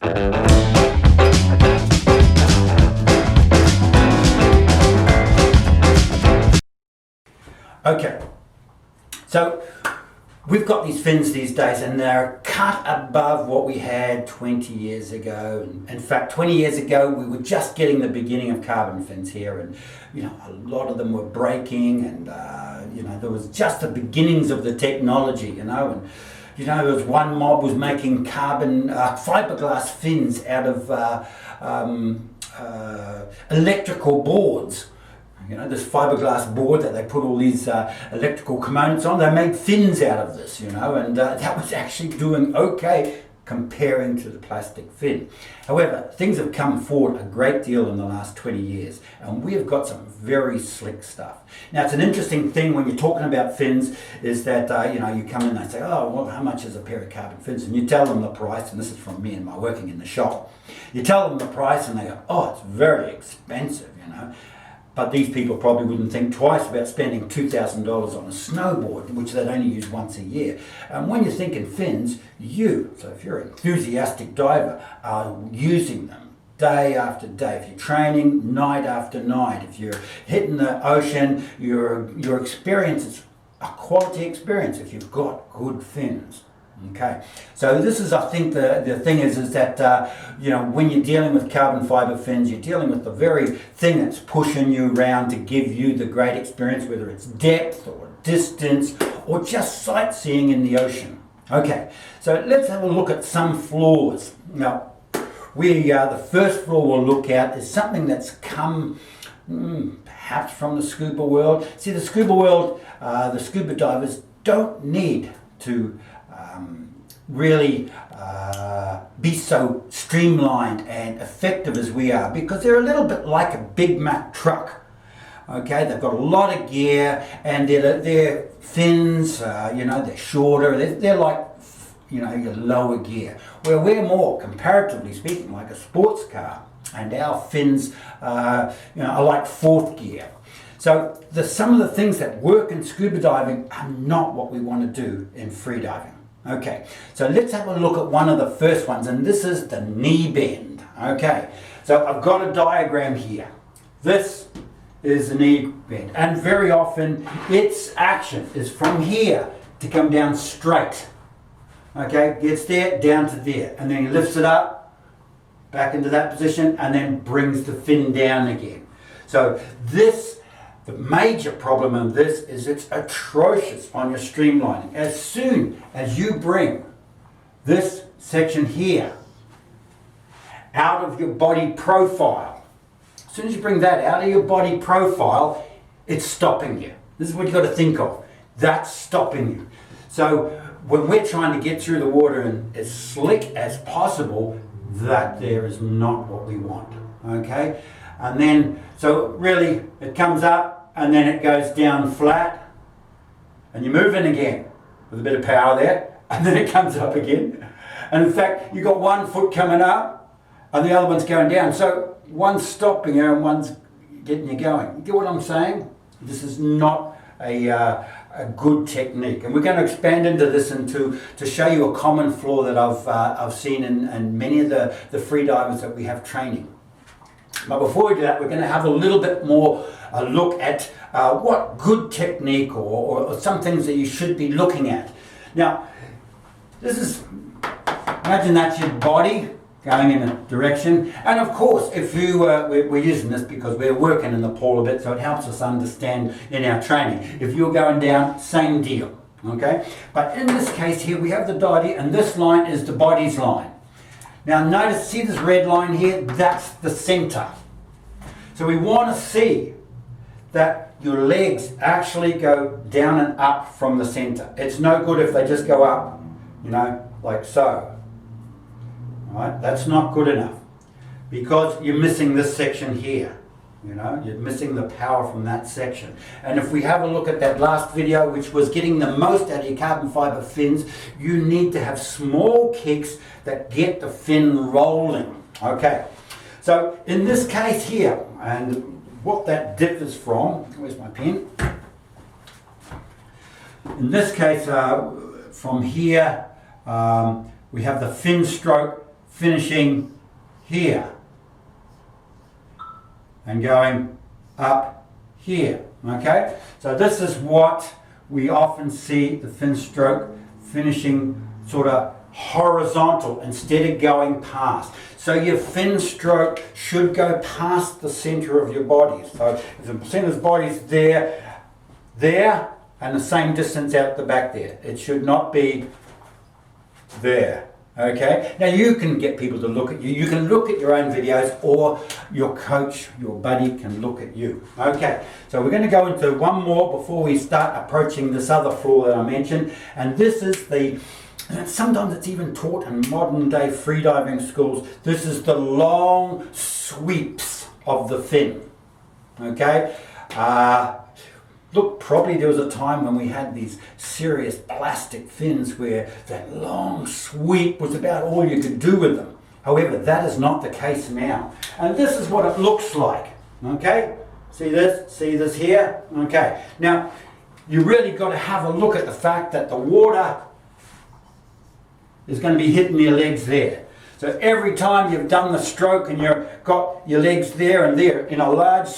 Okay, so we've got these fins these days and they're cut above what we had 20 years ago. In fact, 20 years ago we were just getting the beginning of carbon fins here, and a lot of them were breaking, and there was just the beginnings of the technology, and there was one mob was making carbon fiberglass fins out of electrical boards. This fiberglass board that they put all these electrical components on, they made fins out of this, and that was actually doing okay comparing to the plastic fin. However, things have come forward a great deal in the last 20 years, and we have got some very slick stuff. Now, it's an interesting thing when you're talking about fins is that, you come in and they say, oh, well, how much is a pair of carbon fins? And you tell them the price, and this is from me and my working in the shop. You tell them the price and they go, oh, it's very expensive, But these people probably wouldn't think twice about spending $2,000 on a snowboard, which they'd only use once a year. And when you're thinking fins, so if you're an enthusiastic diver, are using them day after day. If you're training night after night, if you're hitting the ocean, your experience is a quality experience if you've got good fins. Okay, so this is, I think, the thing is that, when you're dealing with carbon fiber fins, you're dealing with the very thing that's pushing you around to give you the great experience, whether it's depth or distance or just sightseeing in the ocean. Okay, so let's have a look at some flaws. Now, the first flaw we'll look at is something that's come perhaps from the scuba world. See, the scuba world, the scuba divers don't need to really be so streamlined and effective as we are, because they're a little bit like a Big Mac truck. Okay, they've got a lot of gear, and their fins, they're shorter. They're like, your lower gear. Where we're more, comparatively speaking, like a sports car, and our fins, are like fourth gear. So some of the things that work in scuba diving are not what we want to do in free diving. Okay, so let's have a look at one of the first ones, and this is the knee bend. Okay, so I've got a diagram here. This is the knee bend, and very often its action is from here to come down straight. Okay, gets there, down to there, and then he lifts it up, back into that position, and then brings the fin down again. So the major problem in this is it's atrocious on your streamlining. As soon as you bring this section here out of your body profile, as soon as you bring that out of your body profile, it's stopping you. This is what you've got to think of. That's stopping you. So when we're trying to get through the water and as slick as possible, that there is not what we want. Okay? And then, so really, it comes up and then it goes down flat, and you move in again with a bit of power there, and then it comes up again. And in fact, you've got one foot coming up and the other one's going down. So one's stopping you and one's getting you going. You get what I'm saying? This is not a good technique. And we're going to expand into this and to show you a common flaw that I've seen in many of the free divers that we have training. But before we do that, we're going to have a little bit more a look at what good technique or some things that you should be looking at. Now, imagine that's your body going in a direction. And of course, if you, we're using this because we're working in the pool a bit, so it helps us understand in our training. If you're going down, same deal, okay? But in this case here, we have the body, and this line is the body's line. Now notice, see this red line here? That's the center. So we want to see that your legs actually go down and up from the center. It's no good if they just go up, like so. All right? That's not good enough, because you're missing this section here. You're missing the power from that section. And if we have a look at that last video, which was getting the most out of your carbon fiber fins, you need to have small kicks that get the fin rolling. Okay, so in this case here, and what that differs from, where's my pen? In this case, from here, we have the fin stroke finishing here and going up here. Okay, so this is what we often see the fin stroke finishing sort of horizontal instead of going past. So your fin stroke should go past the center of your body. So if the center's body's there, and the same distance out the back there. It should not be there. Okay, now you can get people to look at you. You can look at your own videos, or your coach, your buddy can look at you. Okay, so we're going to go into one more before we start approaching this other floor that I mentioned. And this is the, and sometimes it's even taught in modern day freediving schools, this is the long sweeps of the fin. Okay, look, probably there was a time when we had these serious plastic fins where that long sweep was about all you could do with them. However, that is not the case now. And this is what it looks like. Okay? See this here? Okay. Now, you really got to have a look at the fact that the water is going to be hitting your legs there. So every time you've done the stroke and you've got your legs there and there in a large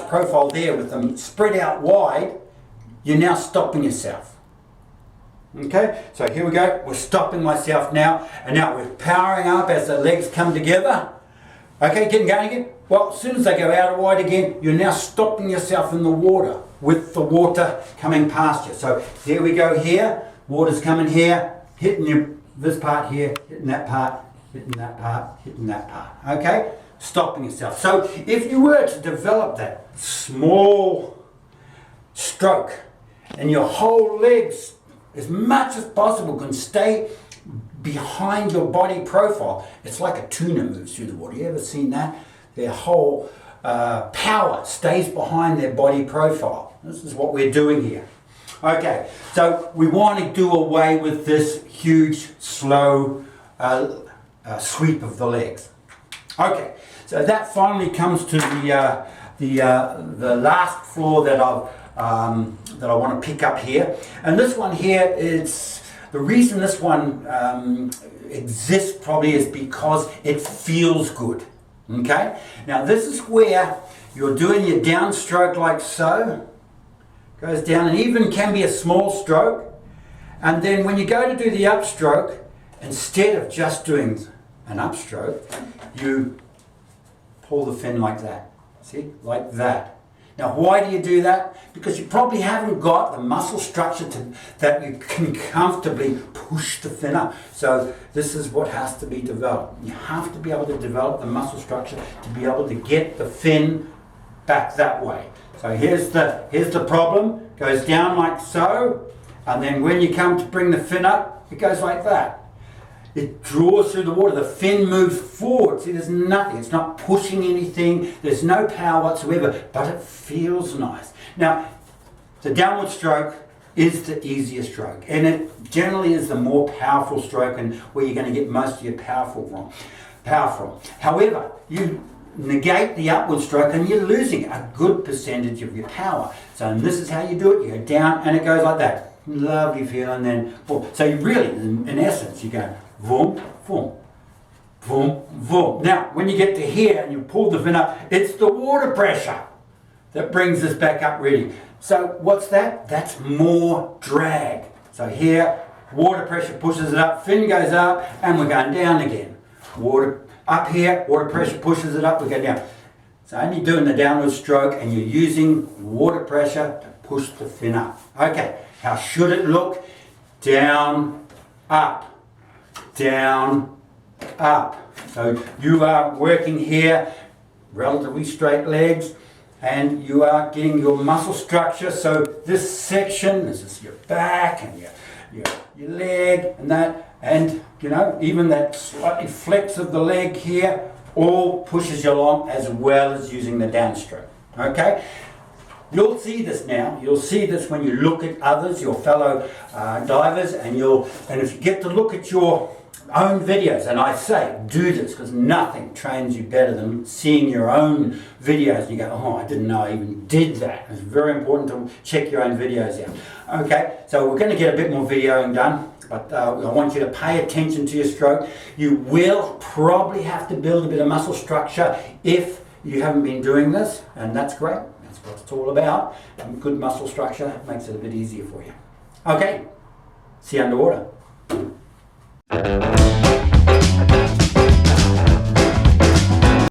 profile there with them spread out wide, you're now stopping yourself. Okay, so here we go, we're stopping myself now, and now we're powering up as the legs come together. Okay, getting going again. Well, as soon as they go out wide again, you're now stopping yourself in the water with the water coming past you. So there we go here, water's coming here, hitting this part here, hitting that part, hitting that part, hitting that part. Okay? Stopping yourself. So if you were to develop that small stroke and your whole legs as much as possible can stay behind your body profile, it's like a tuna moves through the water. You ever seen that? Their whole power stays behind their body profile. This is what we're doing here. Okay, so we want to do away with this huge slow sweep of the legs. Okay, so that finally comes to the last floor that I want to pick up here, and this one here is the reason this one exists probably is because it feels good. Okay, now this is where you're doing your downstroke like so, goes down, and even can be a small stroke, and then when you go to do the upstroke, instead of just doing an upstroke, you pull the fin like that. See? Like that. Now, why do you do that? Because you probably haven't got the muscle structure that you can comfortably push the fin up. So this is what has to be developed. You have to be able to develop the muscle structure to be able to get the fin back that way. So here's the problem. Goes down like so, and then when you come to bring the fin up, it goes like that. It draws through the water. The fin moves forward. See, there's nothing. It's not pushing anything. There's no power whatsoever, but it feels nice. Now, the downward stroke is the easier stroke, and it generally is the more powerful stroke and where you're going to get most of your power from. However, you negate the upward stroke and you're losing a good percentage of your power. So this is how you do it. You go down and it goes like that. Lovely feeling, then boom. So you really, in essence, you go boom, boom, boom, boom. Now, when you get to here and you pull the fin up, it's the water pressure that brings this back up really. So what's that? That's more drag. So here, water pressure pushes it up, fin goes up, and we're going down again. Water up here, water pressure pushes it up, we go down. So only doing the downward stroke and you're using water pressure to push the fin up. Okay, how should it look? Down, up, down, up. So you are working here, relatively straight legs, and you are getting your muscle structure. So this section, this is your back and your leg and that, and you know, even that slightly flex of the leg here, all pushes you along as well as using the downstroke. Okay? You'll see this now. You'll see this when you look at others, your fellow divers, and if you get to look at your own videos, and I say do this because nothing trains you better than seeing your own videos and you go, oh, I didn't know I even did that. It's very important to check your own videos out. Okay, so we're going to get a bit more videoing done, but I want you to pay attention to your stroke. You will probably have to build a bit of muscle structure if you haven't been doing this, and that's great. That's what it's all about. Good muscle structure makes it a bit easier for you. Okay, see you underwater.